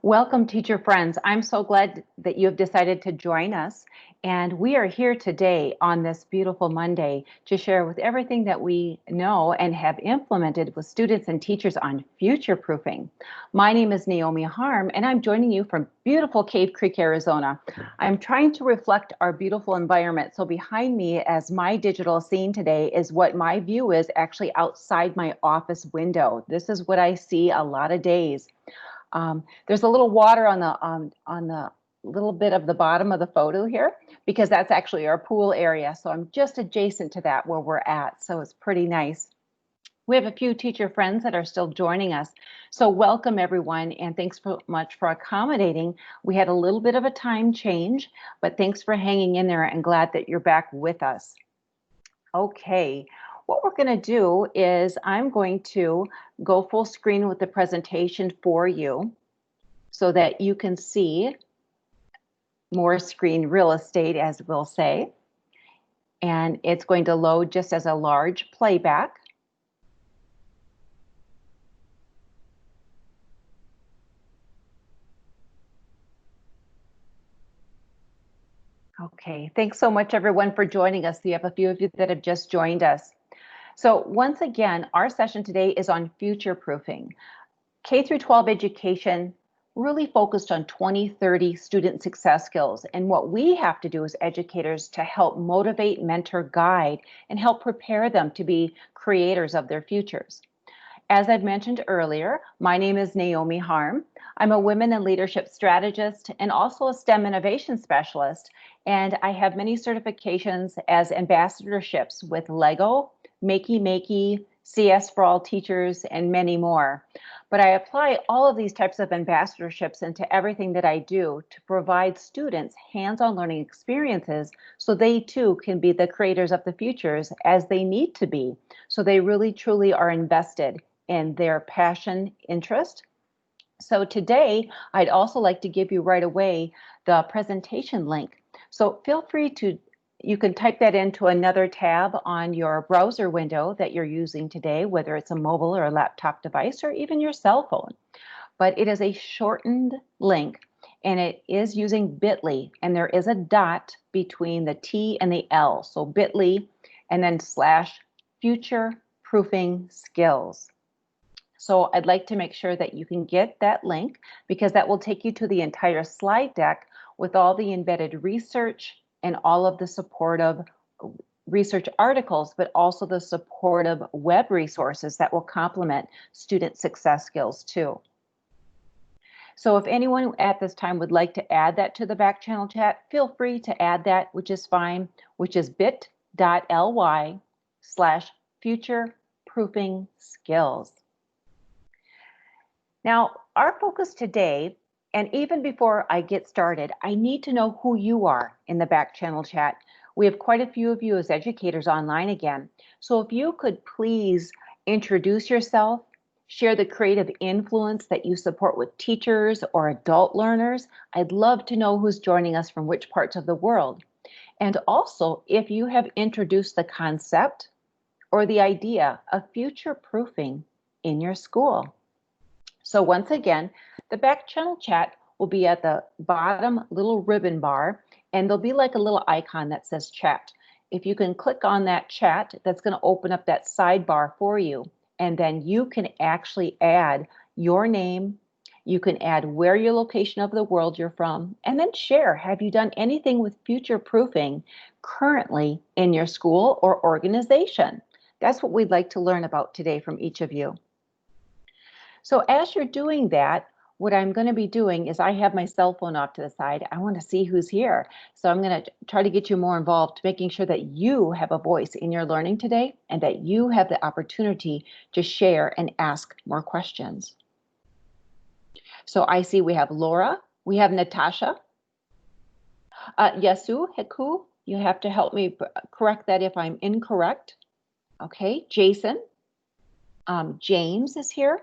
Welcome, teacher friends. I'm so glad that you have decided to join us. And we are here today on this beautiful Monday to share with everything that we know and have implemented with students and teachers on future proofing. My name is Naomi Harm, and I'm joining you from beautiful Cave Creek, Arizona. I'm trying to reflect our beautiful environment. So behind me, as my digital scene today, is what my view is actually outside my office window. This is what I see a lot of days. There's a little water on the little bit of the bottom of the photo here because that's actually our pool area. So I'm just adjacent to that where we're at. So it's pretty nice. We have a few teacher friends that are still joining us. So welcome everyone, and thanks so much for accommodating. We had a little bit of a time change, but thanks for hanging in there and glad that you're back with us. Okay. What we're going to do is I'm going to go full screen with the presentation for you so that you can see more screen real estate, as we'll say. And it's going to load just as a large playback. Okay, thanks so much everyone for joining us. We have a few of you that have just joined us. So once again, our session today is on future proofing. K-12 education really focused on 2030 student success skills. And what we have to do as educators to help motivate, mentor, guide, and help prepare them to be creators of their futures. As I've mentioned earlier, my name is Naomi Harm. I'm a women in leadership strategist and also a STEM innovation specialist. And I have many certifications as ambassadorships with LEGO, Makey, CS for All Teachers, and many more. But I apply all of these types of ambassadorships into everything that I do to provide students hands-on learning experiences so they too can be the creators of the futures as they need to be. So they really truly are invested in their passion, interest. So today, I'd also like to give you right away the presentation link. So feel free to, you can type that into another tab on your browser window that you're using today, whether it's a mobile or a laptop device or even your cell phone. But it is a shortened link and it is using bit.ly, and there is a dot between the T and the L. So bit.ly and then / future proofing skills. So I'd like to make sure that you can get that link because that will take you to the entire slide deck with all the embedded research and all of the supportive research articles, but also the supportive web resources that will complement student success skills too. So if anyone at this time would like to add that to the Backchannel Chat, feel free to add that, which is fine, which is bit.ly / future proofing skills. Now, our focus today, and even before I get started, I need to know who you are in the Backchannel Chat. We have quite a few of you as educators online again. So if you could please introduce yourself, share the creative influence that you support with teachers or adult learners. I'd love to know who's joining us from which parts of the world. And also, if you have introduced the concept or the idea of future proofing in your school. So once again, the Backchannel Chat will be at the bottom little ribbon bar, and there'll be like a little icon that says chat. If you can click on that chat, that's going to open up that sidebar for you. And then you can actually add your name. You can add where your location of the world you're from, and then share. Have you done anything with future proofing currently in your school or organization? That's what we'd like to learn about today from each of you. So as you're doing that, what I'm going to be doing is I have my cell phone off to the side. I want to see who's here. So I'm going to try to get you more involved, making sure that you have a voice in your learning today and that you have the opportunity to share and ask more questions. So I see we have Laura, we have Natasha, Yasu, Heku, you have to help me correct that if I'm incorrect. Okay, Jason, James is here.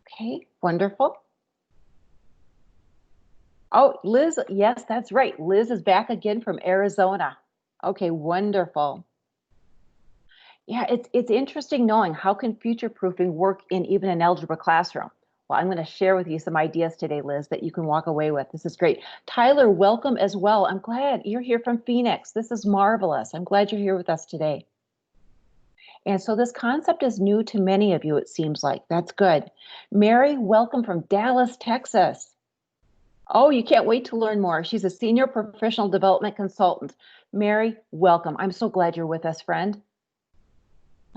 Okay, wonderful. Oh, Liz, yes, that's right. Liz is back again from Arizona. Okay, wonderful. Yeah, it's interesting knowing how can future proofing work in even an algebra classroom. Well, I'm going to share with you some ideas today, Liz, that you can walk away with. This is great. Tyler, welcome as well. I'm glad you're here from Phoenix. This is marvelous. I'm glad you're here with us today. And so this concept is new to many of you, it seems like. That's good. Mary, welcome from Dallas, Texas. Oh, you can't wait to learn more. She's a senior professional development consultant. Mary, welcome. I'm so glad you're with us, friend.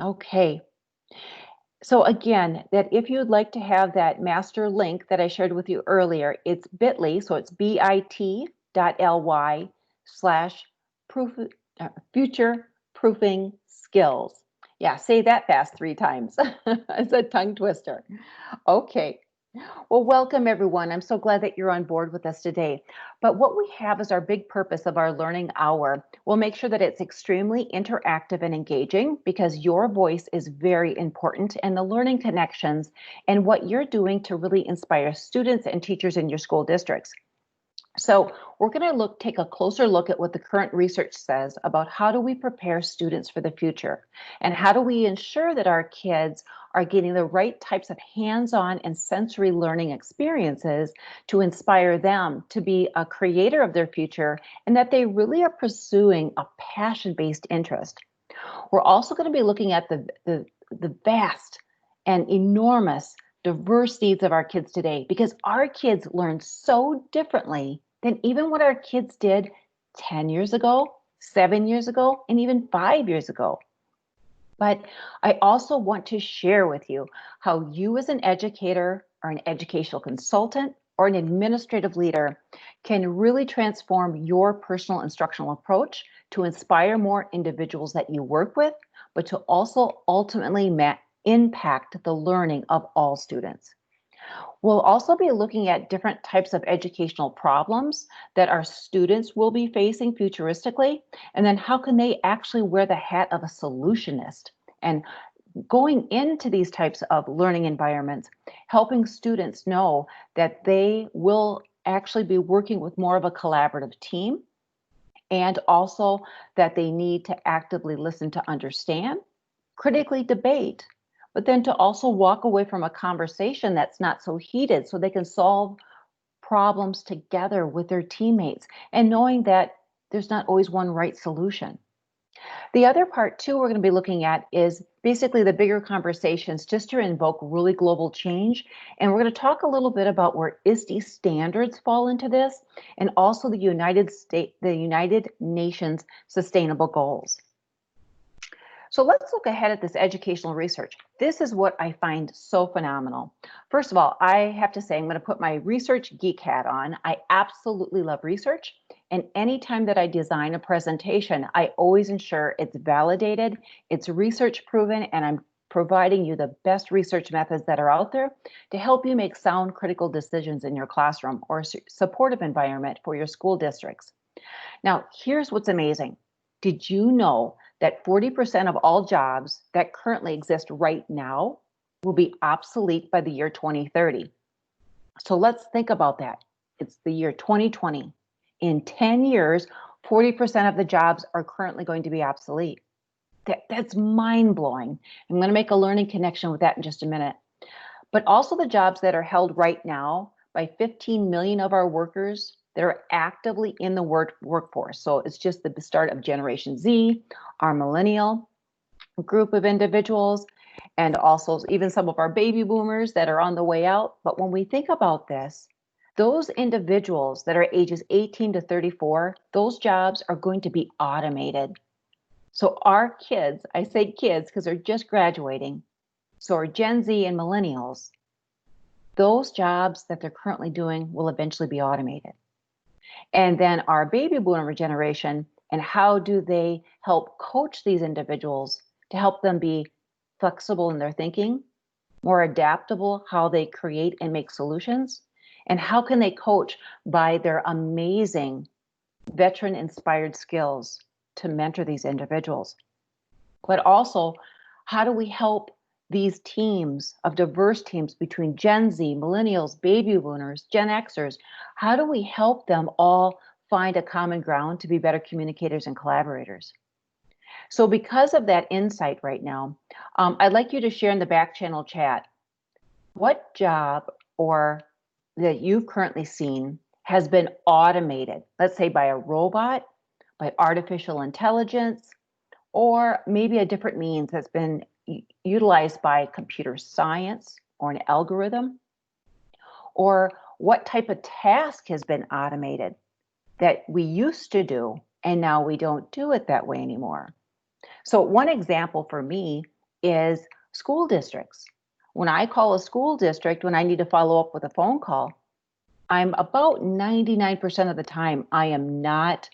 Okay. So again, that if you'd like to have that master link that I shared with you earlier, it's bit.ly, so it's bit.ly/future proofing skills. Yeah, say that fast 3 times. It's a tongue twister. Okay. Well, welcome everyone. I'm so glad that you're on board with us today. But what we have is our big purpose of our learning hour. We'll make sure that it's extremely interactive and engaging because your voice is very important and the learning connections and what you're doing to really inspire students and teachers in your school districts. So we're going to take a closer look at what the current research says about how do we prepare students for the future and how do we ensure that our kids are getting the right types of hands-on and sensory learning experiences to inspire them to be a creator of their future and that they really are pursuing a passion-based interest. We're also going to be looking at the vast and enormous diverse needs of our kids today because our kids learn so differently than even what our kids did 10 years ago, 7 years ago, and even 5 years ago. But I also want to share with you how you as an educator or an educational consultant or an administrative leader can really transform your personal instructional approach to inspire more individuals that you work with, but to also ultimately impact the learning of all students. We'll also be looking at different types of educational problems that our students will be facing futuristically, and then how can they actually wear the hat of a solutionist and going into these types of learning environments, helping students know that they will actually be working with more of a collaborative team, and also that they need to actively listen to understand, critically debate, but then to also walk away from a conversation that's not so heated so they can solve problems together with their teammates and knowing that there's not always one right solution. The other part too we're going to be looking at is basically the bigger conversations just to invoke really global change. And we're going to talk a little bit about where ISTE standards fall into this and also the United Nations Sustainable Goals. So let's look ahead at this educational research. This is what I find so phenomenal. First of all, I have to say, I'm going to put my research geek hat on. I absolutely love research. And anytime that I design a presentation, I always ensure it's validated, it's research proven, and I'm providing you the best research methods that are out there to help you make sound critical decisions in your classroom or supportive environment for your school districts. Now, here's what's amazing. Did you know that 40% of all jobs that currently exist right now will be obsolete by the year 2030? So let's think about that. It's the year 2020. In 10 years, 40% of the jobs are currently going to be obsolete. That's mind-blowing. I'm going to make a learning connection with that in just a minute. But also the jobs that are held right now by 15 million of our workers that are actively in the workforce. So it's just the start of Generation Z, our millennial group of individuals, and also even some of our baby boomers that are on the way out. But when we think about this, those individuals that are ages 18 to 34, those jobs are going to be automated. So our kids, I say kids because they're just graduating, so our Gen Z and millennials, those jobs that they're currently doing will eventually be automated. And then our baby boomer generation, and how do they help coach these individuals to help them be flexible in their thinking, more adaptable, how they create and make solutions, and how can they coach by their amazing veteran-inspired skills to mentor these individuals. But also, how do we help these teams of diverse teams between Gen Z, millennials, baby boomers, Gen Xers, how do we help them all find a common ground to be better communicators and collaborators? So because of that insight right now, I'd like you to share in the Backchannel Chat, what job or that you've currently seen has been automated, let's say by a robot, by artificial intelligence, or maybe a different means that's been utilized by computer science or an algorithm, or what type of task has been automated that we used to do and now we don't do it that way anymore. So one example for me is school districts. When I call a school district, when I need to follow up with a phone call, I'm about 99% of the time, I am not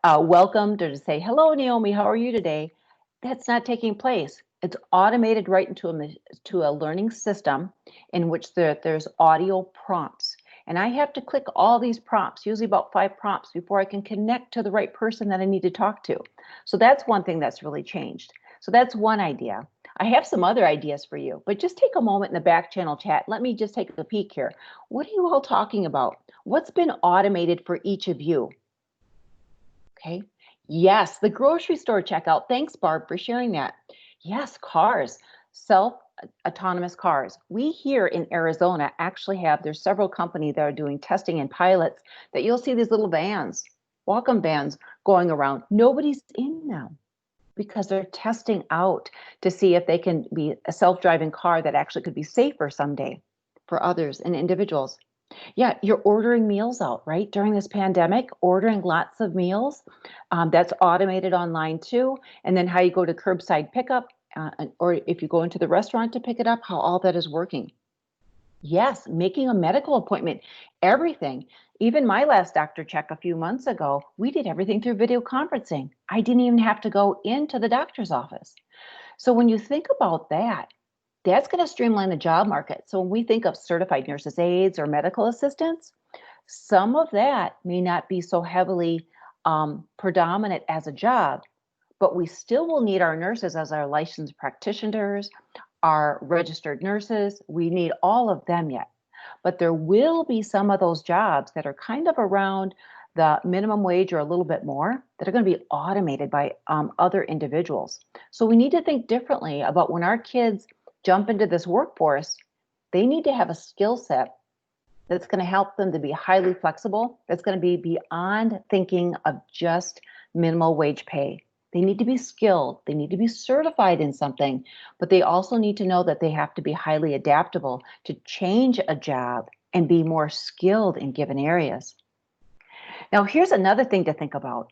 welcomed or to say, hello, Naomi, how are you today? That's not taking place. It's automated right into a learning system in which there's audio prompts. And I have to click all these prompts, usually about 5 prompts, before I can connect to the right person that I need to talk to. So that's one thing that's really changed. So that's one idea. I have some other ideas for you, but just take a moment in the back channel chat. Let me just take a peek here. What are you all talking about? What's been automated for each of you? Okay. Yes, the grocery store checkout. Thanks, Barb, for sharing that. Yes, cars, self-autonomous cars. We here in Arizona actually have, there's several companies that are doing testing and pilots that you'll see these little vans, welcome vans going around. Nobody's in them because they're testing out to see if they can be a self-driving car that actually could be safer someday for others and individuals. Yeah, you're ordering meals out, right? During this pandemic, ordering lots of meals. That's automated online too. And then how you go to curbside pickup, or if you go into the restaurant to pick it up, how all that is working. Yes, making a medical appointment, everything. Even my last doctor check a few months ago, we did everything through video conferencing. I didn't even have to go into the doctor's office. So when you think about that, that's going to streamline the job market. So when we think of certified nurses aides or medical assistants, some of that may not be so heavily predominant as a job, but we still will need our nurses as our licensed practitioners, our registered nurses. We need all of them yet. But there will be some of those jobs that are kind of around the minimum wage or a little bit more that are going to be automated by other individuals. So we need to think differently about when our kids jump into this workforce, they need to have a skill set that's going to help them to be highly flexible, that's going to be beyond thinking of just minimal wage pay. They need to be skilled, they need to be certified in something, but they also need to know that they have to be highly adaptable to change a job and be more skilled in given areas. Now, here's another thing to think about.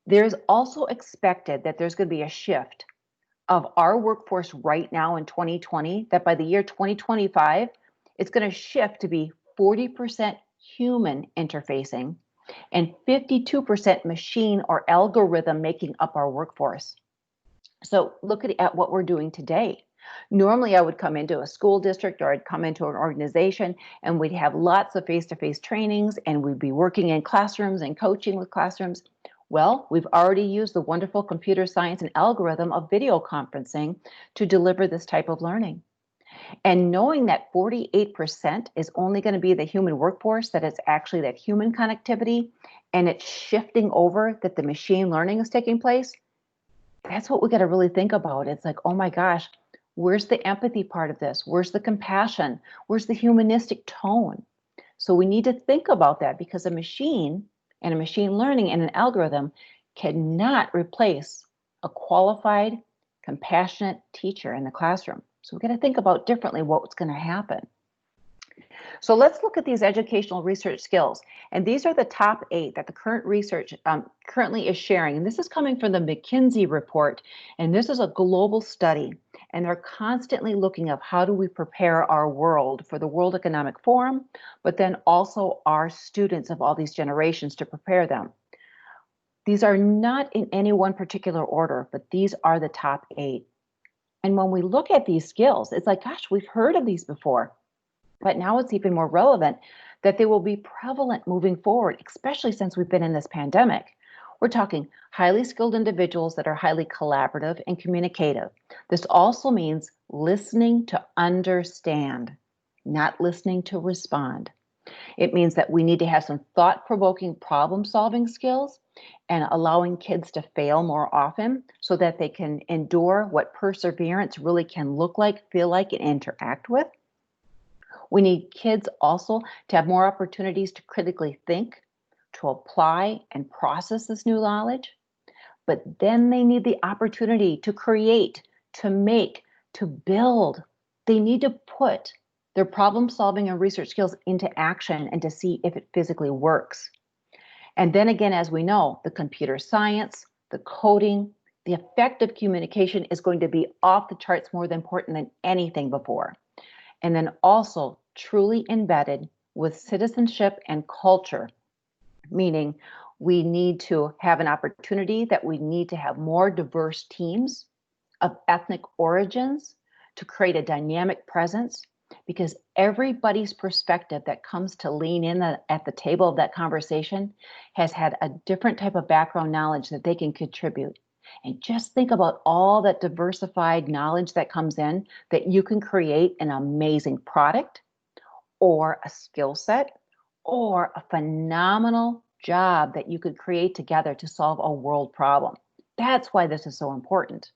There's also expected that there's going to be a shift of our workforce right now in 2020, that by the year 2025, it's going to shift to be 40% human interfacing and 52% machine or algorithm making up our workforce. So look at what we're doing today. Normally, I would come into a school district or I'd come into an organization and we'd have lots of face-to-face trainings and we'd be working in classrooms and coaching with classrooms. Well, we've already used the wonderful computer science and algorithm of video conferencing to deliver this type of learning. And knowing that 48% is only going to be the human workforce, that it's actually that human connectivity, and it's shifting over, that the machine learning is taking place, that's what we got to really think about. It's like, oh my gosh, where's the empathy part of this? Where's the compassion? Where's the humanistic tone? So we need to think about that, because a machine and a machine learning and an algorithm cannot replace a qualified, compassionate teacher in the classroom. So we've got to think about differently what's going to happen. So let's look at these educational research skills. And these are the top 8 that the current research currently is sharing. And this is coming from the McKinsey report. And this is a global study. And they're constantly looking at how do we prepare our world for the World Economic Forum, but then also our students of all these generations to prepare them. These are not in any one particular order, but these are the top 8. And when we look at these skills, it's like, gosh, we've heard of these before. But now it's even more relevant that they will be prevalent moving forward, especially since we've been in this pandemic. We're talking highly skilled individuals that are highly collaborative and communicative. This also means listening to understand, not listening to respond. It means that we need to have some thought-provoking problem-solving skills and allowing kids to fail more often so that they can endure what perseverance really can look like, feel like, and interact with. We need kids also to have more opportunities to critically think, to apply and process this new knowledge. But then they need the opportunity to create, to make, to build. They need to put their problem solving and research skills into action and to see if it physically works. And then again, as we know, the computer science, the coding, the effective communication is going to be off the charts more important than anything before. And then also truly embedded with citizenship and culture, meaning we need to have an opportunity that we need to have more diverse teams of ethnic origins to create a dynamic presence, because everybody's perspective that comes to lean in at the table of that conversation has had a different type of background knowledge that they can contribute. And just think about all that diversified knowledge that comes in, that you can create an amazing product or a skill set or a phenomenal job that you could create together to solve a world problem. That's why this is so important.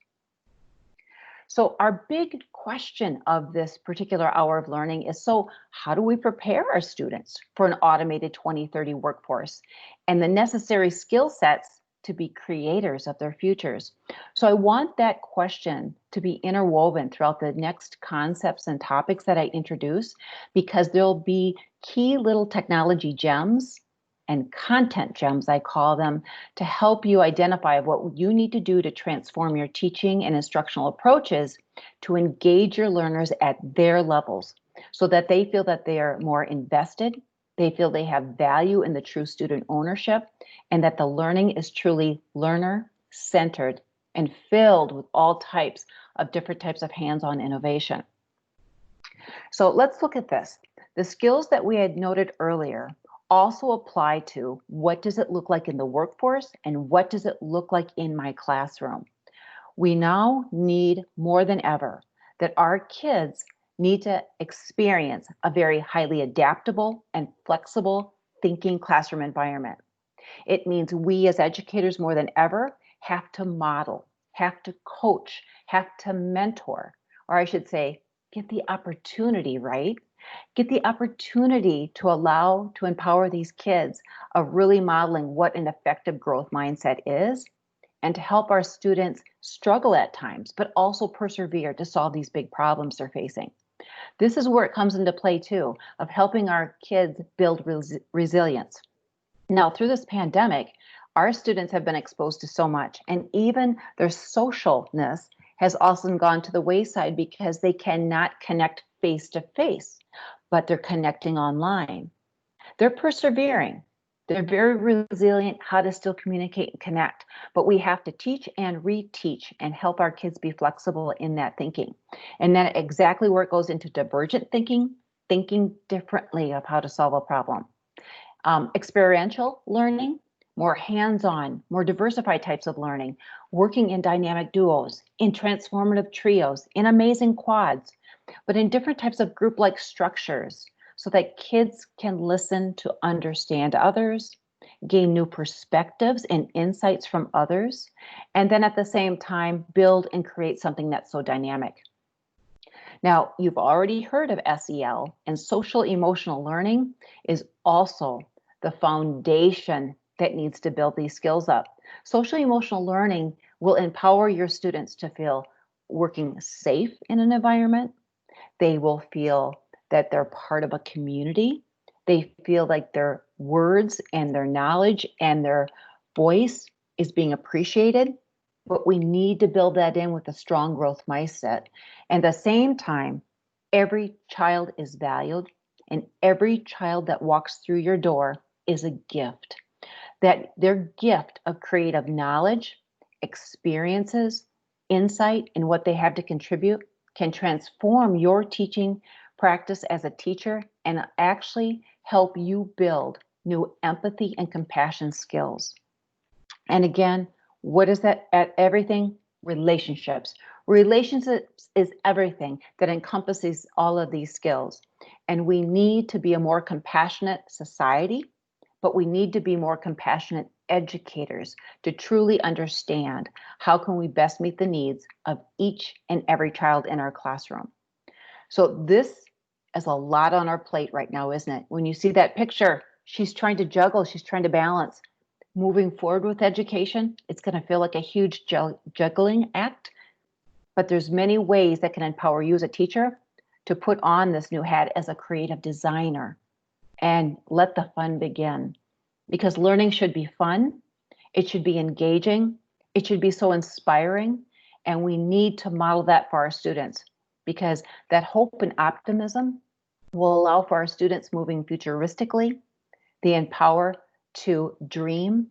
So our big question of this particular hour of learning is, so how do we prepare our students for an automated 2030 workforce and the necessary skill sets to be creators of their futures? So I want that question to be interwoven throughout the next concepts and topics that I introduce, because there'll be key little technology gems and content gems, I call them, to help you identify what you need to do to transform your teaching and instructional approaches to engage your learners at their levels so that they feel that they are more invested, they feel they have value in the true student ownership, and that the learning is truly learner-centered and filled with all types of different types of hands-on innovation. So let's look at this. The skills that we had noted earlier also apply to what does it look like in the workforce and what does it look like in my classroom. We now need more than ever that our kids need to experience a very highly adaptable and flexible thinking classroom environment. It means we as educators more than ever have to model, have to coach, have to mentor, or I should say, get the opportunity, right? Get the opportunity to allow, to empower these kids of really modeling what an effective growth mindset is, and to help our students struggle at times, but also persevere to solve these big problems they're facing. This is where it comes into play too, of helping our kids build resilience. Now, through this pandemic, our students have been exposed to so much, and even their socialness has also gone to the wayside because they cannot connect face to face, but they're connecting online. They're persevering. They're very resilient how to still communicate and connect, but we have to teach and reteach and help our kids be flexible in that thinking. And then exactly where it goes into divergent thinking, thinking differently of how to solve a problem. Experiential learning, more hands-on, more diversified types of learning, working in dynamic duos, in transformative trios, in amazing quads, but in different types of group-like structures so that kids can listen to understand others, gain new perspectives and insights from others, and then at the same time, build and create something that's so dynamic. Now, you've already heard of SEL, and social emotional learning is also the foundation that needs to build these skills up. Social emotional learning will empower your students to feel working safe in an environment. They will feel that they're part of a community. They feel like their words and their knowledge and their voice is being appreciated. But we need to build that in with a strong growth mindset. And at the same time, every child is valued, and every child that walks through your door is a gift. That their gift of creative knowledge, experiences, insight, and what they have to contribute can transform your teaching practice as a teacher and actually help you build new empathy and compassion skills. And again, what is that at everything? Relationships. Relationships is everything that encompasses all of these skills. And we need to be a more compassionate society, but we need to be more compassionate educators to truly understand how can we best meet the needs of each and every child in our classroom. So this is a lot on our plate right now, isn't it? When you see that picture, she's trying to juggle, she's trying to balance. Moving forward with education, it's going to feel like a huge juggling act, but there's many ways that can empower you as a teacher to put on this new hat as a creative designer and let the fun begin. Because learning should be fun, it should be engaging, it should be so inspiring, and we need to model that for our students because that hope and optimism will allow for our students moving futuristically, the empower to dream,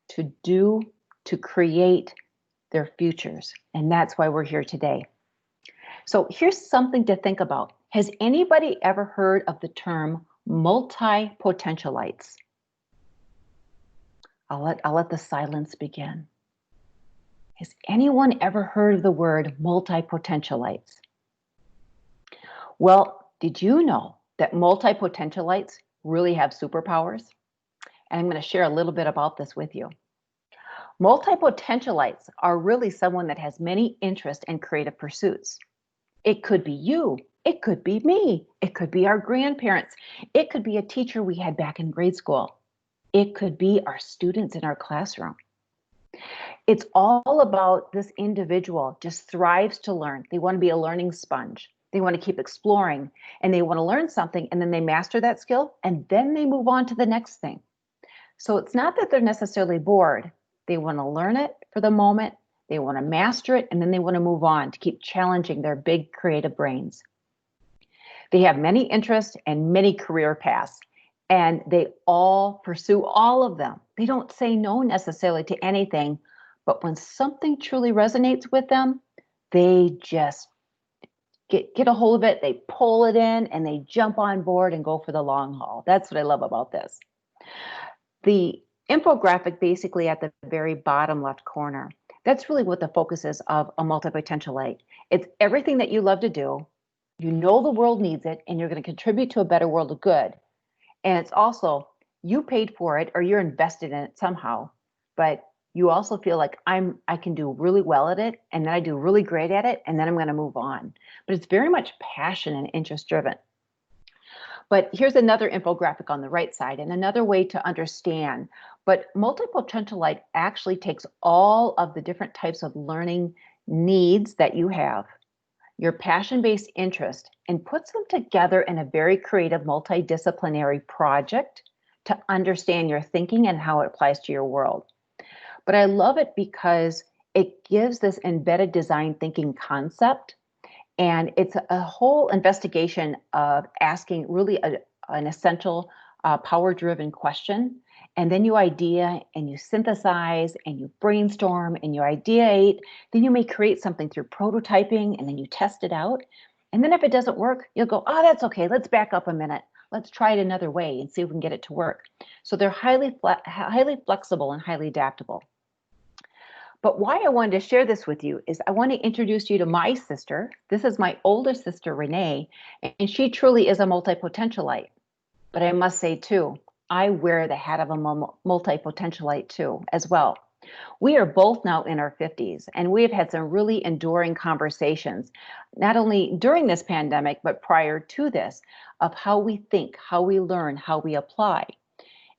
to do, to create their futures. And that's why we're here today. So here's something to think about. Has anybody ever heard of the term multipotentialites? I'll let the silence begin. Has anyone ever heard of the word multipotentialites? Well, did you know that multipotentialites really have superpowers? And I'm going to share a little bit about this with you. Multipotentialites are really someone that has many interests and creative pursuits. It could be you. It could be me. It could be our grandparents. It could be a teacher we had back in grade school. It could be our students in our classroom. It's all about this individual just thrives to learn. They want to be a learning sponge. They want to keep exploring and they want to learn something and then they master that skill and then they move on to the next thing. So it's not that they're necessarily bored. They want to learn it for the moment. They want to master it and then they want to move on to keep challenging their big creative brains. They have many interests and many career paths. And they all pursue all of them. They don't say no necessarily to anything, but when something truly resonates with them, they just get a hold of it, they pull it in, and they jump on board and go for the long haul. That's what I love about this. The infographic basically at the very bottom left corner, that's really what the focus is of a multipotentialite. It's everything that you love to do, you know the world needs it, and you're going to contribute to a better world of good. And it's also, you paid for it or you're invested in it somehow, but you also feel like I can do really well at it and then I do really great at it and then I'm going to move on. But it's very much passion and interest driven. But here's another infographic on the right side and another way to understand. But multipotentialite actually takes all of the different types of learning needs that you have, your passion-based interest, and puts them together in a very creative multidisciplinary project to understand your thinking and how it applies to your world. But I love it because it gives this embedded design thinking concept, and it's a whole investigation of asking really an essential power-driven question. And then you idea and you synthesize and you brainstorm and you ideate. Then you may create something through prototyping and then you test it out. And then if it doesn't work, you'll go, oh, that's okay. Let's back up a minute. Let's try it another way and see if we can get it to work. So they're highly flexible and highly adaptable. But why I wanted to share this with you is I want to introduce you to my sister. This is my older sister, Renee, and she truly is a multipotentialite. But I must say too, I wear the hat of a multipotentialite too, as well. We are both now in our 50s, and we have had some really enduring conversations, not only during this pandemic, but prior to this, of how we think, how we learn, how we apply.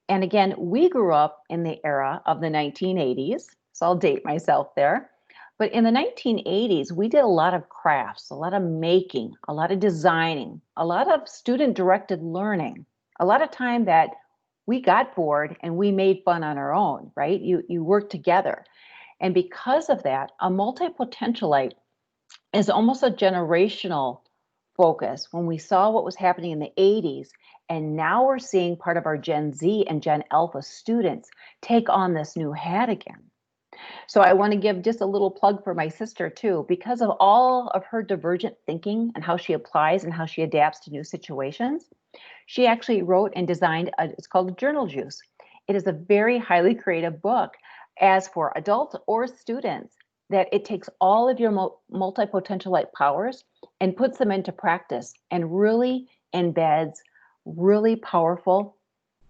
And again, we grew up in the era of the 1980s, so I'll date myself there. But in the 1980s, we did a lot of crafts, a lot of making, a lot of designing, a lot of student-directed learning, a lot of time that we got bored and we made fun on our own, right? You work together. And because of that, a multipotentialite is almost a generational focus. When we saw what was happening in the 80s, and now we're seeing part of our Gen Z and Gen Alpha students take on this new hat again. So I want to give just a little plug for my sister too, because of all of her divergent thinking and how she applies and how she adapts to new situations. She actually wrote and designed, it's called Journal Juice. It is a very highly creative book as for adults or students that it takes all of your multipotentialite powers and puts them into practice and really embeds really powerful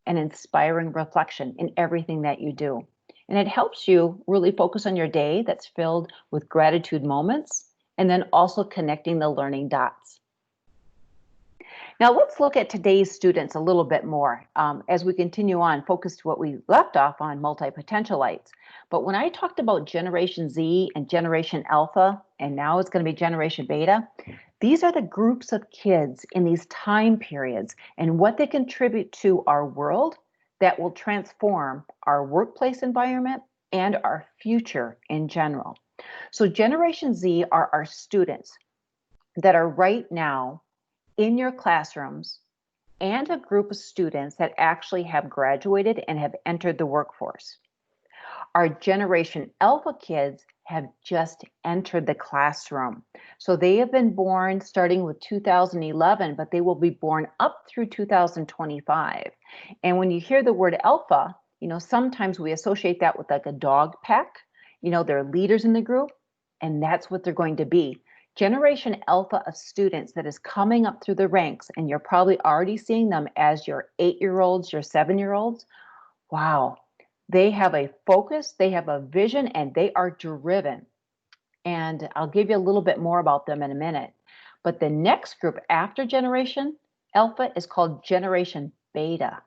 and inspiring reflection in everything that you do. And it helps you really focus on your day that's filled with gratitude moments and then also connecting the learning dots. Now let's look at today's students a little bit more as we continue on, focus to what we left off on multipotentialites. But when I talked about Generation Z and Generation Alpha, and now it's going to be Generation Beta, these are the groups of kids in these time periods and what they contribute to our world that will transform our workplace environment and our future in general. So Generation Z are our students that are right now in your classrooms and a group of students that actually have graduated and have entered the workforce. Our Generation Alpha kids have just entered the classroom. So they have been born starting with 2011, but they will be born up through 2025. And when you hear the word alpha, sometimes we associate that with like a dog pack. They're leaders in the group, and that's what they're going to be. Generation Alpha of students that is coming up through the ranks, and you're probably already seeing them as your 8-year-olds, your 7-year-olds. Wow, they have a focus, they have a vision, and they are driven. And I'll give you a little bit more about them in a minute. But the next group after Generation Alpha is called Generation Beta.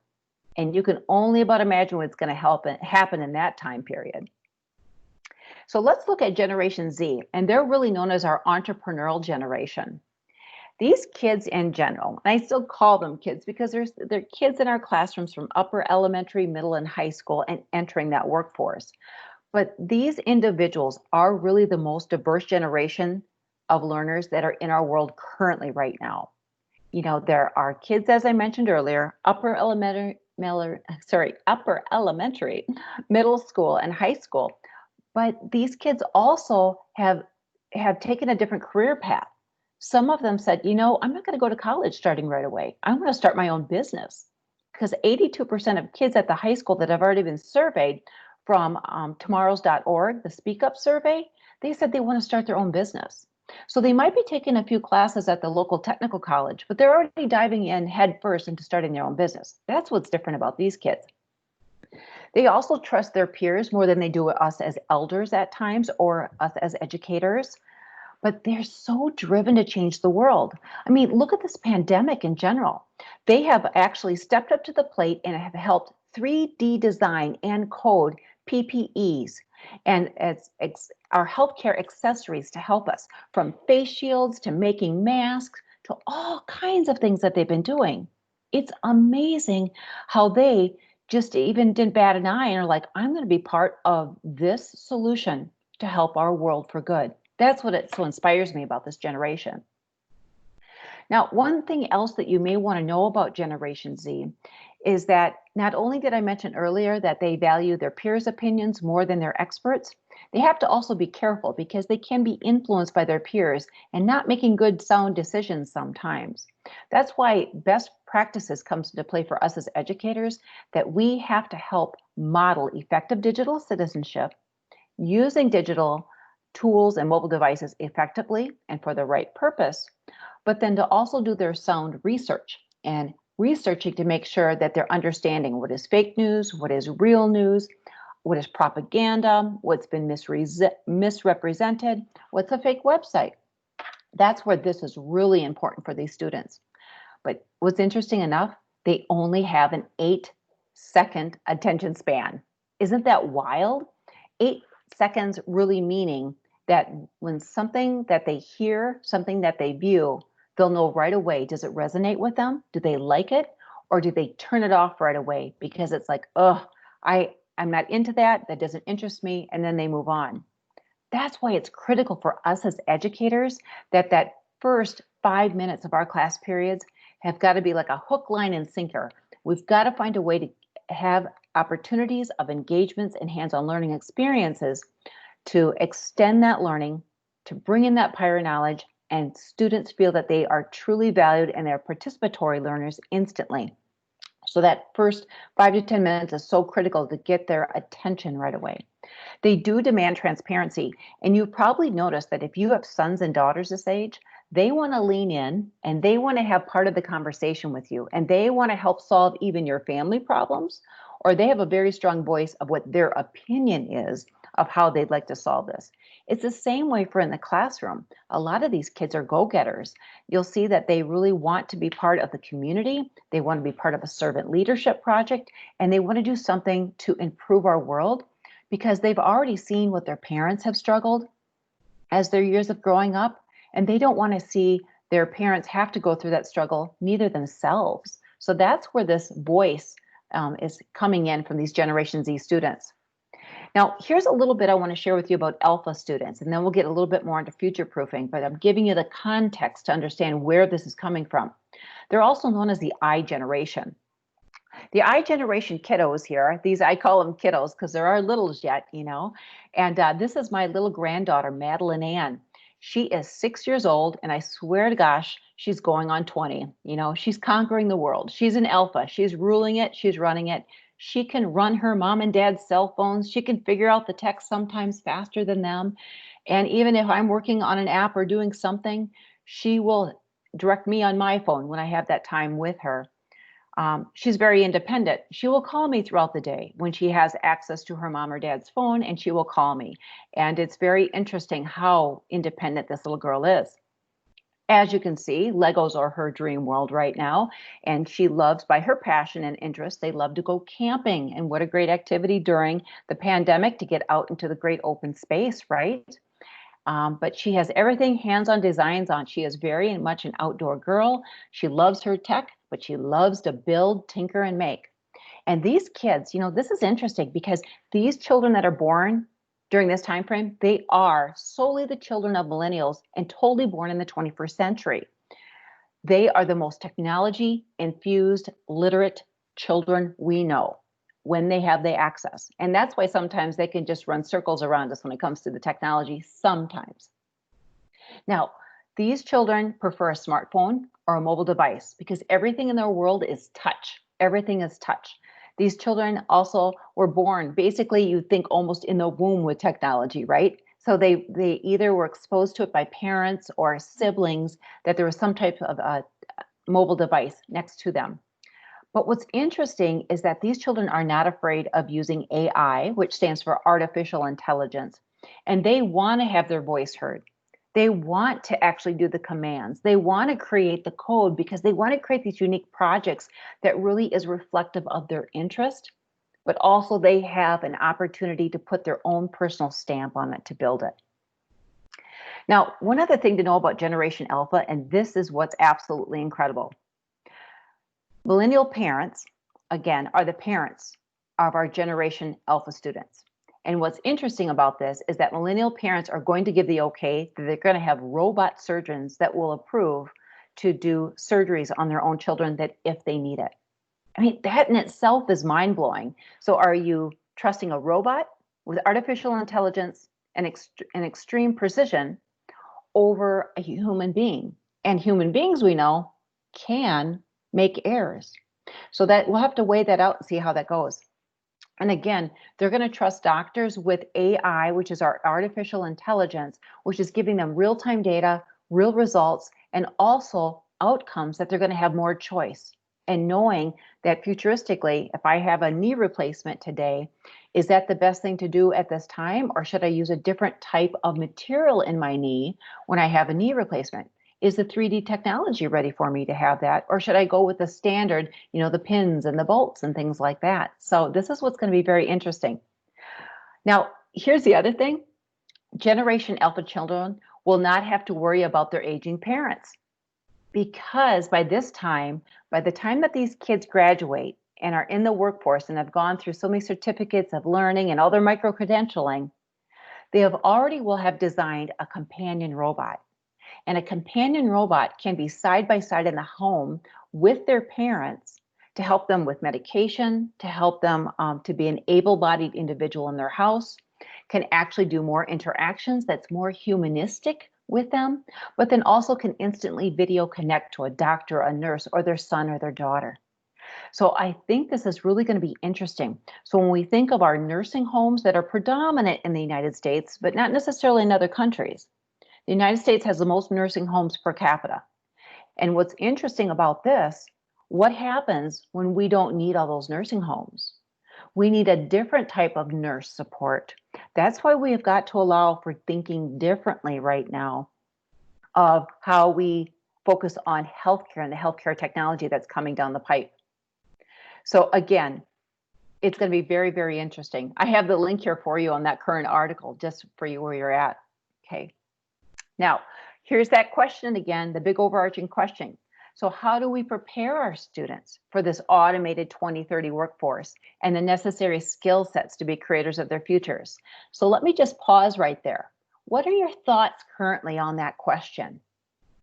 And you can only about imagine what's going to happen in that time period. So let's look at Generation Z, and they're really known as our entrepreneurial generation. These kids in general, and I still call them kids because they're kids in our classrooms from upper elementary, middle, and high school and entering that workforce. But these individuals are really the most diverse generation of learners that are in our world currently right now. There are kids, as I mentioned earlier, upper elementary, middle school, and high school. But these kids also have taken a different career path. Some of them said, I'm not going to go to college starting right away. I want to start my own business. Because 82% of kids at the high school that have already been surveyed from tomorrows.org, the Speak Up survey, they said they want to start their own business. So they might be taking a few classes at the local technical college, but they're already diving in head first into starting their own business. That's what's different about these kids. They also trust their peers more than they do us as elders at times or us as educators, but they're so driven to change the world. I mean, look at this pandemic in general. They have actually stepped up to the plate and have helped 3D design and code PPEs and our healthcare accessories to help us, from face shields to making masks to all kinds of things that they've been doing. It's amazing how they just even didn't bat an eye and are like, I'm going to be part of this solution to help our world for good. That's what it so inspires me about this generation. Now, one thing else that you may want to know about Generation Z is that not only did I mention earlier that they value their peers' opinions more than their experts, they have to also be careful because they can be influenced by their peers and not making good, sound decisions sometimes. That's why best practices comes into play for us as educators, that we have to help model effective digital citizenship, using digital tools and mobile devices effectively and for the right purpose, but then to also do their sound research and researching to make sure that they're understanding what is fake news, what is real news, what is propaganda, what's been misrepresented, what's a fake website. That's where this is really important for these students. But what's interesting enough, they only have an 8-second attention span. Isn't that wild? 8 seconds really meaning that when something that they hear, something that they view, they'll know right away, does it resonate with them? Do they like it? Or do they turn it off right away because it's like, I'm not into that, that doesn't interest me, and then they move on. That's why it's critical for us as educators that first 5 minutes of our class periods have got to be like a hook, line, and sinker. We've got to find a way to have opportunities of engagements and hands-on learning experiences to extend that learning, to bring in that prior knowledge, and students feel that they are truly valued and they're participatory learners instantly. So that first 5 to 10 minutes is so critical to get their attention right away. They do demand transparency, and you've probably noticed that if you have sons and daughters this age, they want to lean in and they want to have part of the conversation with you, and they want to help solve even your family problems, or they have a very strong voice of what their opinion is of how they'd like to solve this. It's the same way for in the classroom. A lot of these kids are go-getters. You'll see that they really want to be part of the community. They want to be part of a servant leadership project, and they want to do something to improve our world because they've already seen what their parents have struggled as their years of growing up, and they don't want to see their parents have to go through that struggle, neither themselves. So that's where this voice is coming in from these Generation Z students. Now, here's a little bit I want to share with you about alpha students, and then we'll get a little bit more into future proofing, but I'm giving you the context to understand where this is coming from. They're also known as the I generation. The I generation kiddos here, these I call them kiddos because there are littles yet, you know, and this is my little granddaughter, Madeline Ann. She is 6 years old, and I swear to gosh, she's going on 20. You know, she's conquering the world. She's an alpha. She's ruling it. She's running it. She can run her mom and dad's cell phones. She can figure out the text sometimes faster than them. And even if I'm working on an app or doing something, she will direct me on my phone when I have that time with her. She's very independent. She will call me throughout the day when she has access to her mom or dad's phone, and she will call me. And it's very interesting how independent this little girl is. As you can see, Legos are her dream world right now, and she loves, by her passion and interest, they love to go camping. And what a great activity during the pandemic to get out into the great open space, right? But she has everything hands-on designs on. She is very much an outdoor girl. She loves her tech, but she loves to build, tinker, and make. And these kids, you know, this is interesting because these children that are born during this time frame, they are solely the children of millennials and totally born in the 21st century. They are the most technology infused, literate children we know when they have the access. And that's why sometimes they can just run circles around us when it comes to the technology, sometimes. Now, these children prefer a smartphone or a mobile device because everything in their world is touch. Everything is touch. These children also were born, basically, you think almost in the womb with technology, right? So they either were exposed to it by parents or siblings, that there was some type of a mobile device next to them. But what's interesting is that these children are not afraid of using AI, which stands for artificial intelligence, and they want to have their voice heard. They want to actually do the commands. They want to create the code because they want to create these unique projects that really is reflective of their interest, but also they have an opportunity to put their own personal stamp on it to build it. Now, one other thing to know about Generation Alpha, and this is what's absolutely incredible. Millennial parents, again, are the parents of our Generation Alpha students. And what's interesting about this is that millennial parents are going to give the okay that they're going to have robot surgeons that will approve to do surgeries on their own children that if they need it. I mean, that in itself is mind-blowing. So are you trusting a robot with artificial intelligence and extreme precision over a human being? And human beings, we know, can make errors. So that we'll have to weigh that out and see how that goes. And again, they're going to trust doctors with AI, which is our artificial intelligence, which is giving them real-time data, real results, and also outcomes that they're going to have more choice. And knowing that futuristically, if I have a knee replacement today, is that the best thing to do at this time? Or should I use a different type of material in my knee when I have a knee replacement? Is the 3D technology ready for me to have that? Or should I go with the standard, you know, the pins and the bolts and things like that? So this is what's going to be very interesting. Now, here's the other thing. Generation Alpha children will not have to worry about their aging parents because by the time that these kids graduate and are in the workforce and have gone through so many certificates of learning and all their micro-credentialing, they will have designed a companion robot. And a companion robot can be side by side in the home with their parents to help them with medication, to help them to be an able-bodied individual in their house, can actually do more interactions that's more humanistic with them, but then also can instantly video connect to a doctor, a nurse, or their son or their daughter. So I think this is really going to be interesting. So when we think of our nursing homes that are predominant in the United States, but not necessarily in other countries, the United States has the most nursing homes per capita. And what's interesting about this, what happens when we don't need all those nursing homes? We need a different type of nurse support. That's why we have got to allow for thinking differently right now of how we focus on healthcare and the healthcare technology that's coming down the pipe. So again, it's going to be very, very interesting. I have the link here for you on that current article, just for you where you're at. Okay. Now, here's that question again, the big overarching question. So how do we prepare our students for this automated 2030 workforce and the necessary skill sets to be creators of their futures? So let me just pause right there. What are your thoughts currently on that question?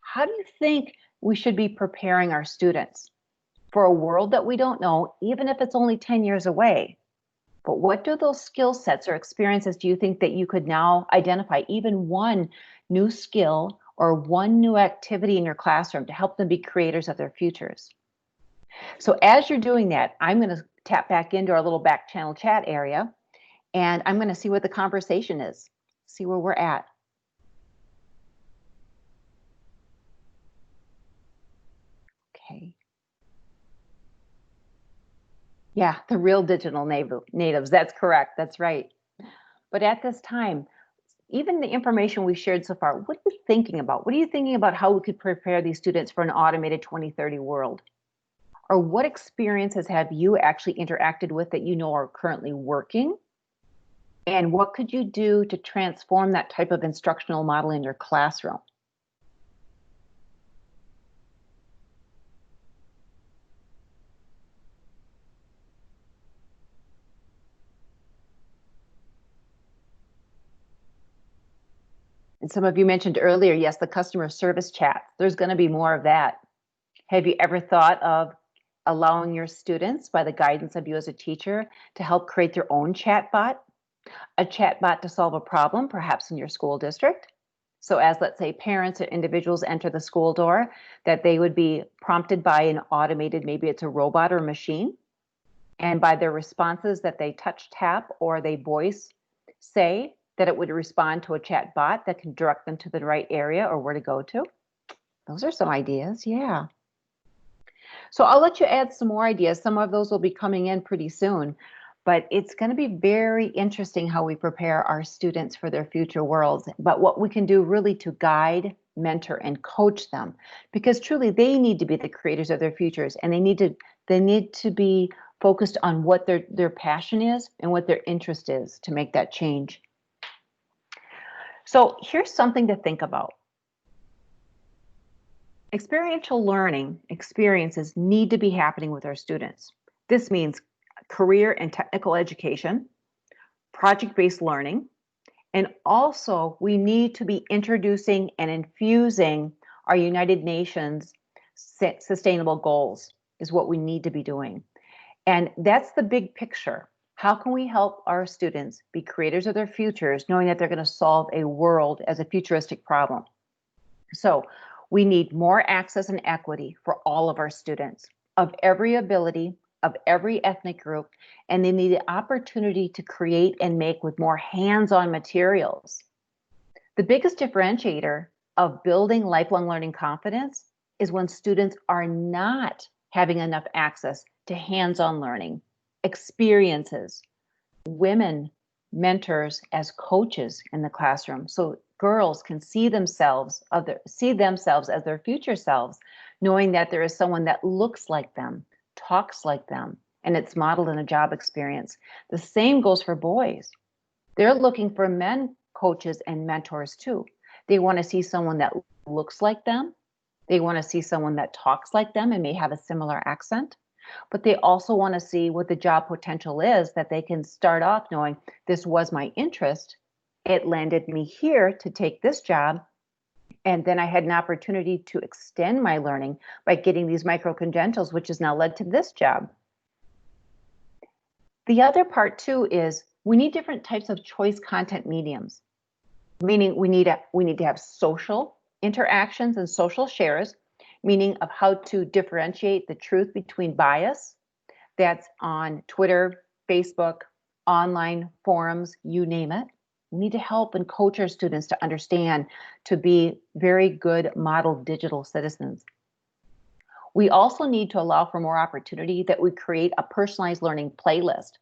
How do you think we should be preparing our students for a world that we don't know, even if it's only 10 years away? But what do those skill sets or experiences do you think that you could now identify, even one new skill or one new activity in your classroom to help them be creators of their futures? So as you're doing that, I'm going to tap back into our little back channel chat area, and I'm going to see what the conversation is, see where we're at. Okay. Yeah, the real digital natives. That's correct. That's right. But at this time, even the information we shared so far, what are you thinking about? What are you thinking about how we could prepare these students for an automated 2030 world? Or what experiences have you actually interacted with that you know are currently working? And what could you do to transform that type of instructional model in your classroom? And some of you mentioned earlier, yes, the customer service chat. There's going to be more of that. Have you ever thought of allowing your students, by the guidance of you as a teacher, to help create their own chatbot? A chatbot to solve a problem, perhaps in your school district. So as, let's say, parents or individuals enter the school door, that they would be prompted by an automated, maybe it's a robot or a machine, and by their responses that they touch, tap, or they voice say, that it would respond to a chat bot that can direct them to the right area or where to go to. Those are some ideas, yeah. So I'll let you add some more ideas. Some of those will be coming in pretty soon, but it's going to be very interesting how we prepare our students for their future worlds, but what we can do really to guide, mentor, and coach them, because truly they need to be the creators of their futures, and they need to be focused on what their passion is and what their interest is to make that change. So here's something to think about. Experiential learning experiences need to be happening with our students. This means career and technical education, project-based learning, and also we need to be introducing and infusing our United Nations sustainable goals is what we need to be doing. And that's the big picture. How can we help our students be creators of their futures, knowing that they're going to solve a world as a futuristic problem? So we need more access and equity for all of our students of every ability, of every ethnic group, and they need the opportunity to create and make with more hands-on materials. The biggest differentiator of building lifelong learning confidence is when students are not having enough access to hands-on learning, experiences, women mentors as coaches in the classroom, so girls can see themselves as their future selves, knowing that there is someone that looks like them, talks like them, and it's modeled in a job experience. The same goes for boys. They're looking for men coaches and mentors too. They want to see someone that looks like them. They want to see someone that talks like them and may have a similar accent. But they also want to see what the job potential is, that they can start off knowing this was my interest. It landed me here to take this job. And then I had an opportunity to extend my learning by getting these micro-credentials, which has now led to this job. The other part too is we need different types of choice content mediums, meaning we need to have social interactions and social shares, meaning of how to differentiate the truth between bias that's on Twitter, Facebook, online forums, you name it. We need to help and coach our students to understand, to be very good model digital citizens. We also need to allow for more opportunity that we create a personalized learning playlist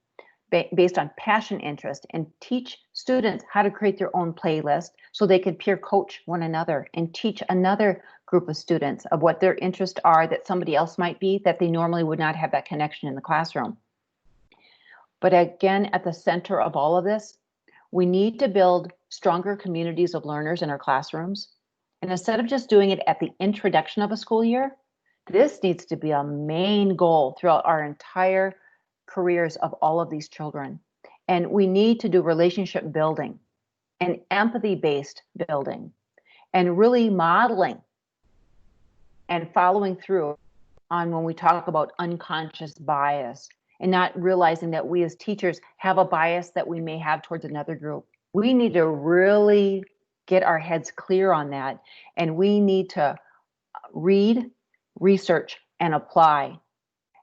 based on passion, interest, and teach students how to create their own playlist so they can peer coach one another and teach another group of students of what their interests are that somebody else might be that they normally would not have that connection in the classroom. But again, at the center of all of this, we need to build stronger communities of learners in our classrooms. And instead of just doing it at the introduction of a school year, this needs to be a main goal throughout our entire careers of all of these children. And we need to do relationship building and empathy-based building and really modeling and following through on when we talk about unconscious bias and not realizing that we as teachers have a bias that we may have towards another group. We need to really get our heads clear on that, and we need to read, research, and apply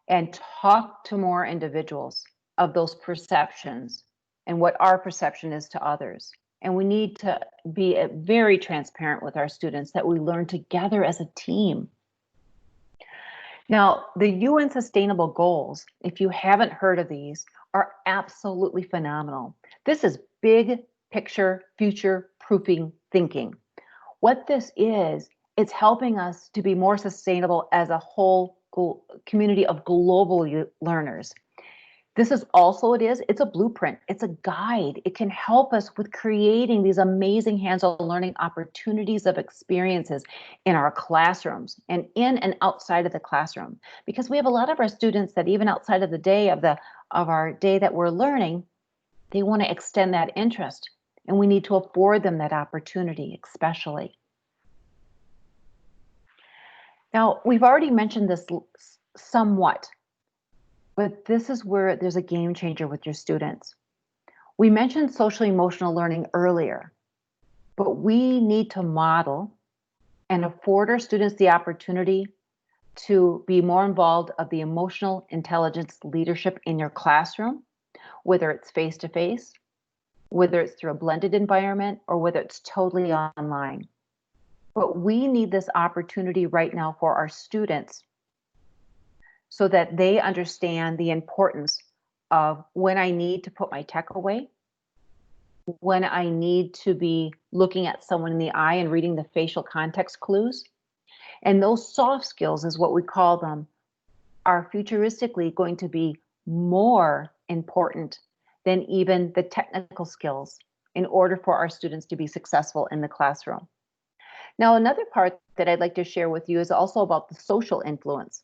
and talk to more individuals of those perceptions and what our perception is to others. And we need to be very transparent with our students that we learn together as a team. Now, the UN Sustainable Goals, if you haven't heard of these, are absolutely phenomenal. This is big picture, future proofing thinking. What this is, it's helping us to be more sustainable as a whole community of global learners. This is also, it's a blueprint, it's a guide. It can help us with creating these amazing hands-on learning opportunities of experiences in our classrooms and in and outside of the classroom. Because we have a lot of our students that even outside of the day of our day that we're learning, they want to extend that interest, and we need to afford them that opportunity, especially. Now, we've already mentioned this somewhat, but this is where there's a game changer with your students. We mentioned social emotional learning earlier, but we need to model and afford our students the opportunity to be more involved of the emotional intelligence leadership in your classroom, whether it's face-to-face, whether it's through a blended environment, or whether it's totally online. But we need this opportunity right now for our students so that they understand the importance of when I need to put my tech away, when I need to be looking at someone in the eye and reading the facial context clues. And those soft skills is what we call them, are futuristically going to be more important than even the technical skills in order for our students to be successful in the classroom. Now, another part that I'd like to share with you is also about the social influence.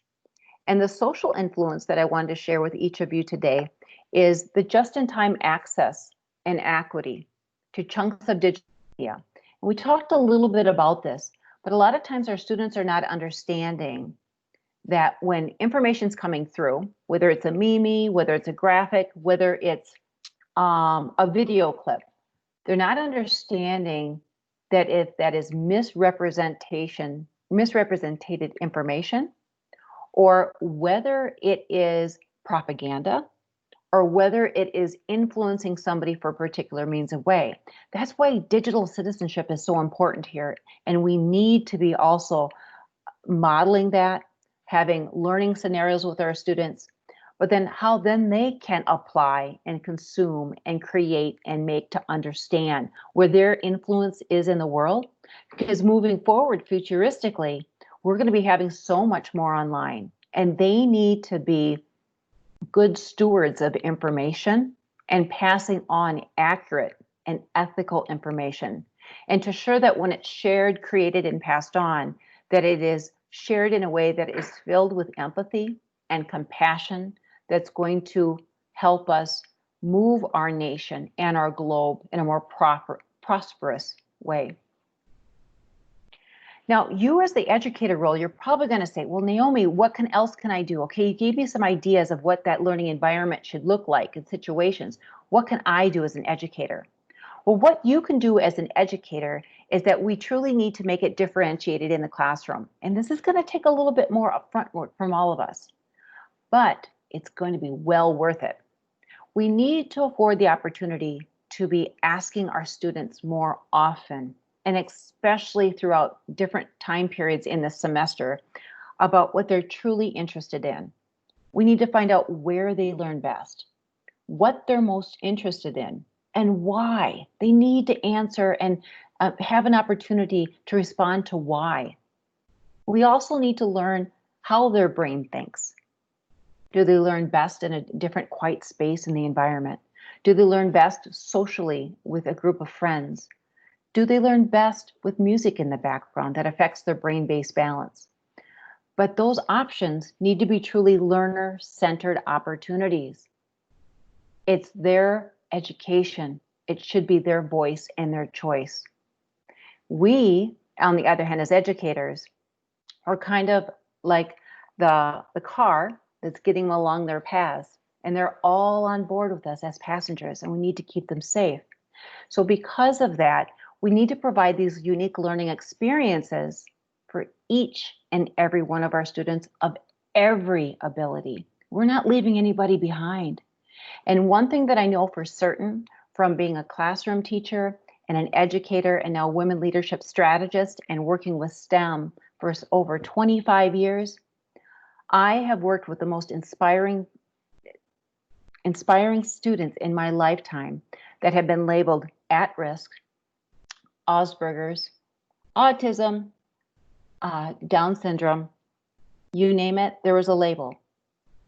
And the social influence that I wanted to share with each of you today is the just-in-time access and equity to chunks of digital media. And we talked a little bit about this, but a lot of times our students are not understanding that when information's coming through, whether it's a meme, whether it's a graphic, whether it's a video clip, they're not understanding that if that is misrepresented information, or whether it is propaganda, or whether it is influencing somebody for a particular means of way. That's why digital citizenship is so important here. And we need to be also modeling that, having learning scenarios with our students, but then how then they can apply and consume and create and make to understand where their influence is in the world. Because moving forward futuristically, we're going to be having so much more online, and they need to be good stewards of information and passing on accurate and ethical information, and to ensure that when it's shared, created, and passed on, that it is shared in a way that is filled with empathy and compassion, that's going to help us move our nation and our globe in a more prosperous way. Now, you as the educator role, you're probably going to say, well, Naomi, what else can I do? Okay, you gave me some ideas of what that learning environment should look like in situations. What can I do as an educator? Well, what you can do as an educator is that we truly need to make it differentiated in the classroom. And this is going to take a little bit more upfront work from all of us, but it's going to be well worth it. We need to afford the opportunity to be asking our students more often, and especially throughout different time periods in the semester, about what they're truly interested in. We need to find out where they learn best, what they're most interested in and why. They need to answer and have an opportunity to respond to why. We also need to learn how their brain thinks. Do they learn best in a different quiet space in the environment? Do they learn best socially with a group of friends? Do they learn best with music in the background that affects their brain-based balance? But those options need to be truly learner-centered opportunities. It's their education. It should be their voice and their choice. We, on the other hand, as educators, are kind of like the car that's getting along their paths, and they're all on board with us as passengers, and we need to keep them safe. So because of that, we need to provide these unique learning experiences for each and every one of our students of every ability. We're not leaving anybody behind. And one thing that I know for certain from being a classroom teacher and an educator and now women leadership strategist and working with STEM for over 25 years, I have worked with the most inspiring students in my lifetime that have been labeled at risk, Asperger's, autism, Down syndrome, you name it, there was a label.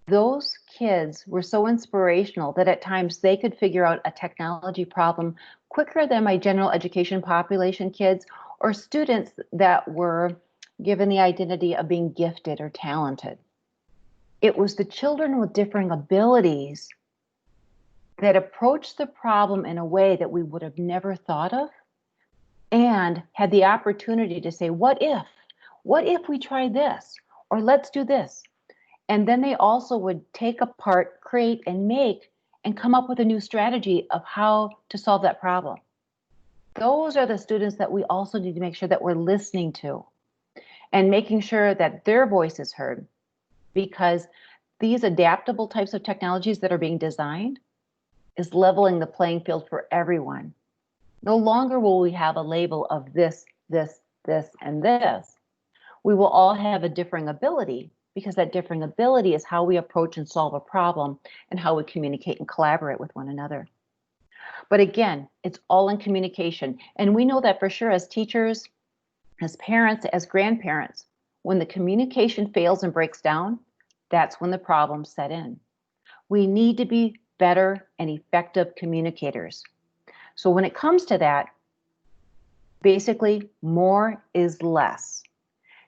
Those kids were so inspirational that at times they could figure out a technology problem quicker than my general education population kids or students that were given the identity of being gifted or talented. It was the children with differing abilities that approached the problem in a way that we would have never thought of and had the opportunity to say, what if we try this, or let's do this. And then they also would take apart, create, and make, and come up with a new strategy of how to solve that problem. Those are the students that we also need to make sure that we're listening to and making sure that their voice is heard, because these adaptable types of technologies that are being designed is leveling the playing field for everyone. No longer will we have a label of this, and this. We will all have a differing ability, because that differing ability is how we approach and solve a problem and how we communicate and collaborate with one another. But again, it's all in communication. And we know that for sure as teachers, as parents, as grandparents, when the communication fails and breaks down, that's when the problems set in. We need to be better and effective communicators. So when it comes to that, basically more is less,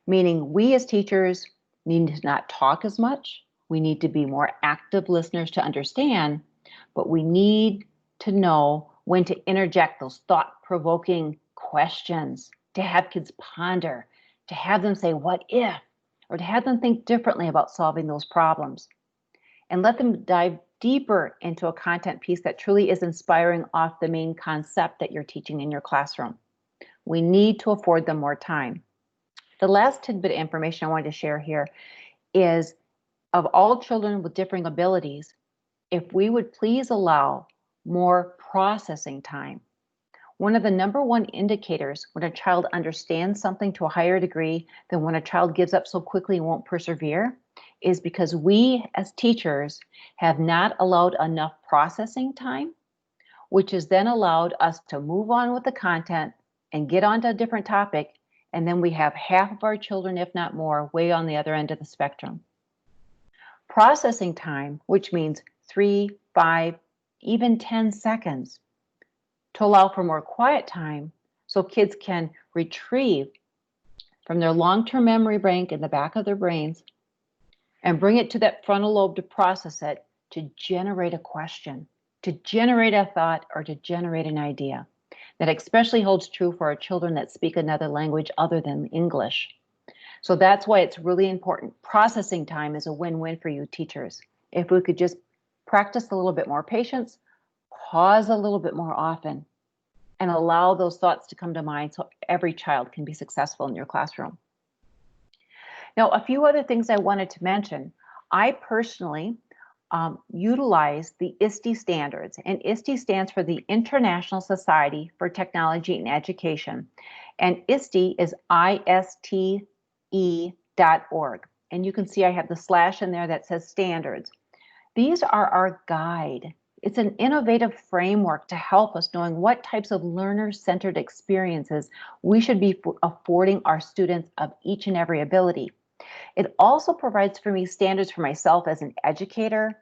meaning we as teachers need to not talk as much. We need to be more active listeners to understand, but we need to know when to interject those thought-provoking questions, to have kids ponder, to have them say, what if, or to have them think differently about solving those problems, and let them dive deeper into a content piece that truly is inspiring off the main concept that you're teaching in your classroom. We need to afford them more time. The last tidbit of information I wanted to share here is, of all children with differing abilities, if we would please allow more processing time. One of the number one indicators when a child understands something to a higher degree than when a child gives up so quickly and won't persevere is because we as teachers have not allowed enough processing time, which has then allowed us to move on with the content and get onto a different topic. And then we have half of our children, if not more, way on the other end of the spectrum. Processing time, which means 3, 5, even 10 seconds, to allow for more quiet time so kids can retrieve from their long-term memory bank in the back of their brains and bring it to that frontal lobe to process it, to generate a question, to generate a thought, or to generate an idea. That especially holds true for our children that speak another language other than English. So that's why it's really important. Processing time is a win-win for you teachers. If we could just practice a little bit more patience, pause a little bit more often, and allow those thoughts to come to mind so every child can be successful in your classroom. Now, a few other things I wanted to mention. I personally utilize the ISTE Standards, and ISTE stands for the International Society for Technology and Education, and ISTE is ISTE.org, and you can see I have the slash in there that says standards. These are our guide. It's an innovative framework to help us knowing what types of learner-centered experiences we should be affording our students of each and every ability. It also provides for me standards for myself as an educator,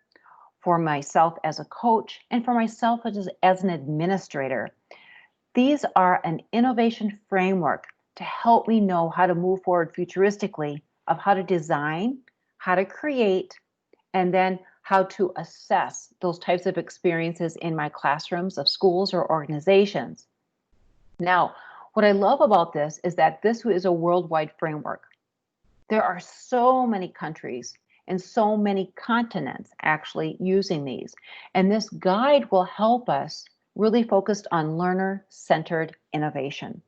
for myself as a coach, and for myself as an administrator. These are an innovation framework to help me know how to move forward futuristically of how to design, how to create, and then how to assess those types of experiences in my classrooms of schools or organizations. Now, what I love about this is that this is a worldwide framework. There are so many countries and so many continents actually using these. And this guide will help us really focus on learner-centered innovation.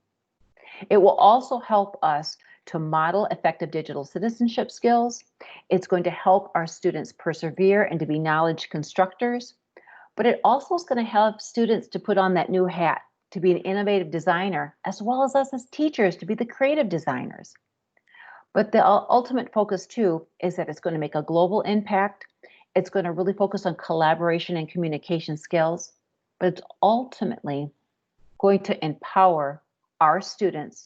It will also help us to model effective digital citizenship skills. It's going to help our students persevere and to be knowledge constructors. But it also is going to help students to put on that new hat, to be an innovative designer, as well as us as teachers to be the creative designers. But the ultimate focus too is that it's going to make a global impact. It's going to really focus on collaboration and communication skills, but it's ultimately going to empower our students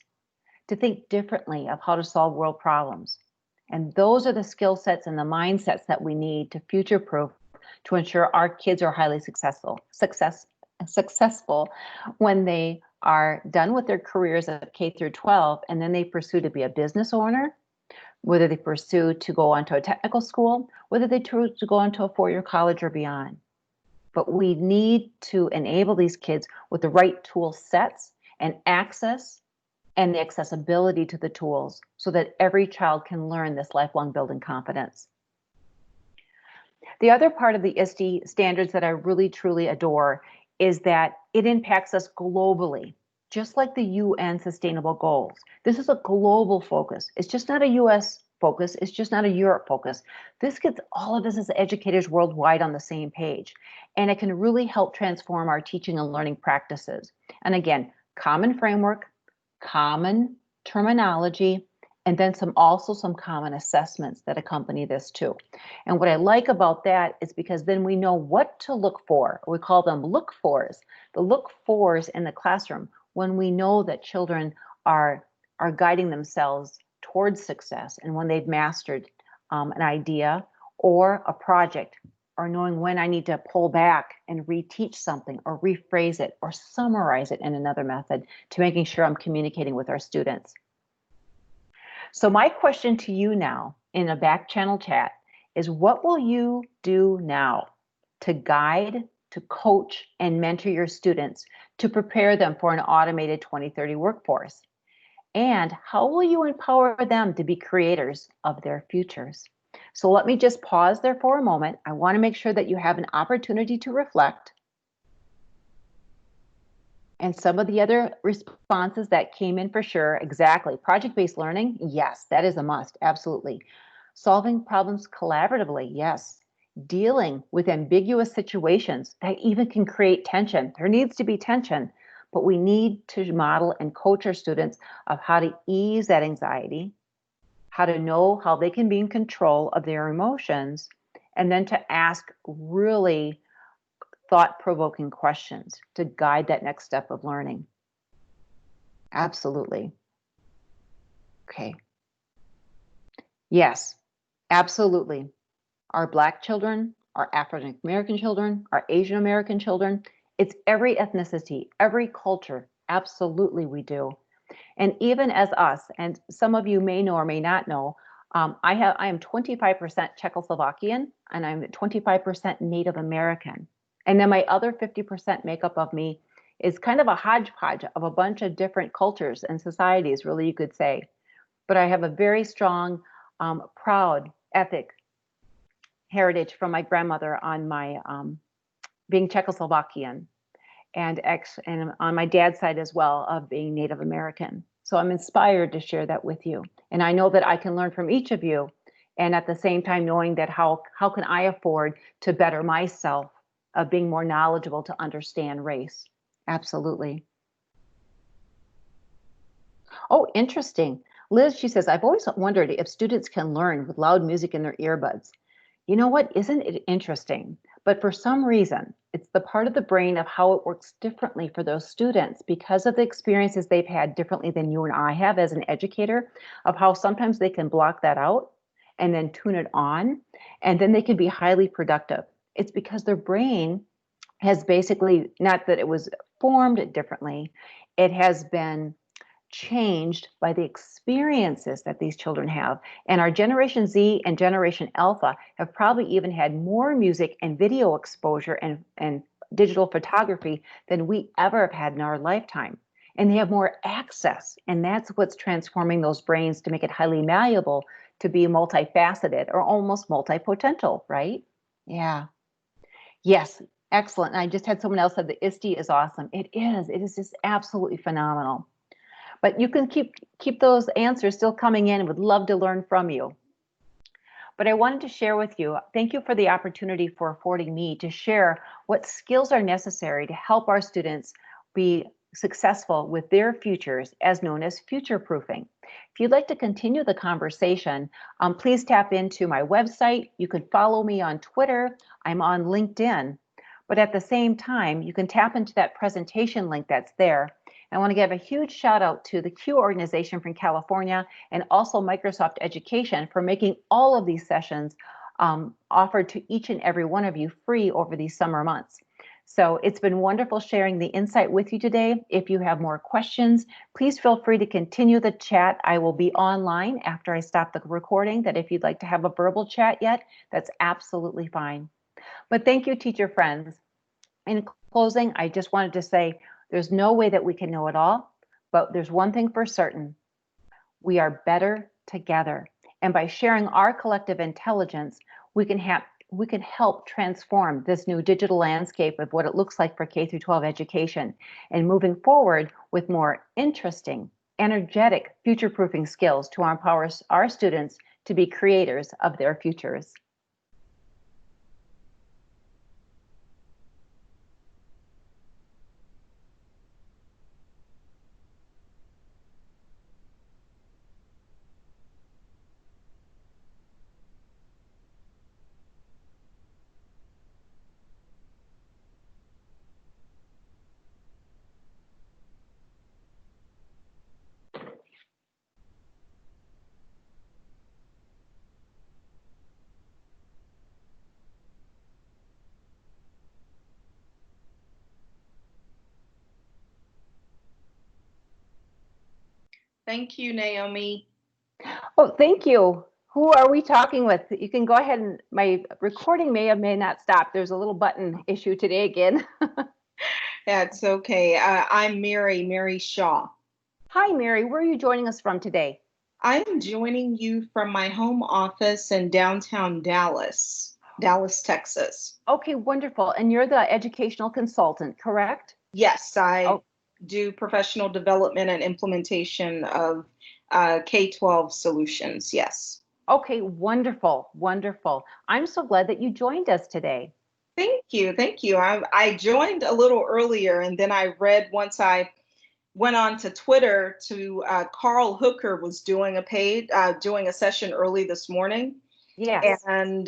to think differently of how to solve world problems. And those are the skill sets and the mindsets that we need to future-proof to ensure our kids are highly successful when they are done with their careers at K through 12, and then they pursue to be a business owner, whether they pursue to go on to a technical school, whether they choose to go on to a four-year college or beyond. But we need to enable these kids with the right tool sets and access and the accessibility to the tools so that every child can learn this lifelong building confidence. The other part of the ISTE standards that I really truly adore is that it impacts us globally, just like the UN Sustainable Goals. This is a global focus. It's just not a US focus. It's just not a Europe focus. This gets all of us as educators worldwide on the same page, and it can really help transform our teaching and learning practices. And again, common framework, common terminology, and then also some common assessments that accompany this too. And what I like about that is because then we know what to look for. We call them look fors. The look fors in the classroom when we know that children are guiding themselves towards success and when they've mastered an idea or a project, or knowing when I need to pull back and reteach something or rephrase it or summarize it in another method to making sure I'm communicating with our students. So my question to you now in a back channel chat is, what will you do now to guide, to coach, and mentor your students to prepare them for an automated 2030 workforce? And how will you empower them to be creators of their futures? So let me just pause there for a moment. I want to make sure that you have an opportunity to reflect. And some of the other responses that came in for sure, exactly. Project-based learning, yes, that is a must, absolutely. Solving problems collaboratively, yes. Dealing with ambiguous situations that even can create tension. There needs to be tension, but we need to model and coach our students of how to ease that anxiety, how to know how they can be in control of their emotions, and then to ask really thought-provoking questions to guide that next step of learning. Absolutely. Okay. Yes, absolutely. Our Black children, our African American children, our Asian American children, it's every ethnicity, every culture. Absolutely, we do. And even as us, and some of you may know or may not know, I am 25% Czechoslovakian and I'm 25% Native American. And then my other 50% makeup of me is kind of a hodgepodge of a bunch of different cultures and societies, really, you could say. But I have a very strong, proud, ethic heritage from my grandmother on my being Czechoslovakian, and on my dad's side as well of being Native American. So I'm inspired to share that with you. And I know that I can learn from each of you, and at the same time knowing that how can I afford to better myself of being more knowledgeable to understand race. Absolutely. Oh, interesting. Liz, she says, I've always wondered if students can learn with loud music in their earbuds. You know what? Isn't it interesting? But for some reason, It's the part of the brain of how it works differently for those students because of the experiences they've had differently than you and I have as an educator, of how sometimes they can block that out and then tune it on, and then they can be highly productive. It's because their brain has basically, not that it was formed differently, it has been changed by the experiences that these children have. And our Generation Z and Generation Alpha have probably even had more music and video exposure and digital photography than we ever have had in our lifetime. And they have more access. And that's what's transforming those brains to make it highly malleable to be multifaceted or almost multipotential, right? Yeah. Yes. Excellent. And I just had someone else said the ISTE is awesome. It is. It is just absolutely phenomenal. But you can keep those answers still coming in. Would love to learn from you. But I wanted to share with you, thank you for the opportunity for affording me to share what skills are necessary to help our students be successful with their futures, as known as future proofing. If you'd like to continue the conversation, please tap into my website. You can follow me on Twitter. I'm on LinkedIn. But at the same time, you can tap into that presentation link that's there. I want to give a huge shout out to the Q organization from California and also Microsoft Education for making all of these sessions offered to each and every one of you free over these summer months. So it's been wonderful sharing the insight with you today. If you have more questions, please feel free to continue the chat. I will be online after I stop the recording, that if you'd like to have a verbal chat yet, that's absolutely fine. But thank you, teacher friends. In closing, I just wanted to say there's no way that we can know it all, but there's one thing for certain. We are better together. And by sharing our collective intelligence, we can help transform this new digital landscape of what it looks like for K-12 education and moving forward with more interesting, energetic, future-proofing skills to empower our students to be creators of their futures. Thank you, Naomi. Oh, thank you. Who are we talking with? You can go ahead and my recording may not stop. There's a little button issue today again. That's okay. I'm Mary Shaw. Hi, Mary. Where are you joining us from today? I am joining you from my home office in downtown Dallas, Texas. Okay, wonderful. And you're the educational consultant, correct? Yes, I do professional development and implementation of K-12 solutions. Yes. Okay, wonderful, wonderful. I'm so glad that you joined us today. Thank you. Thank you. I joined a little earlier, and then I read once I went on to Twitter to Carl Hooker was doing a session early this morning. Yes. And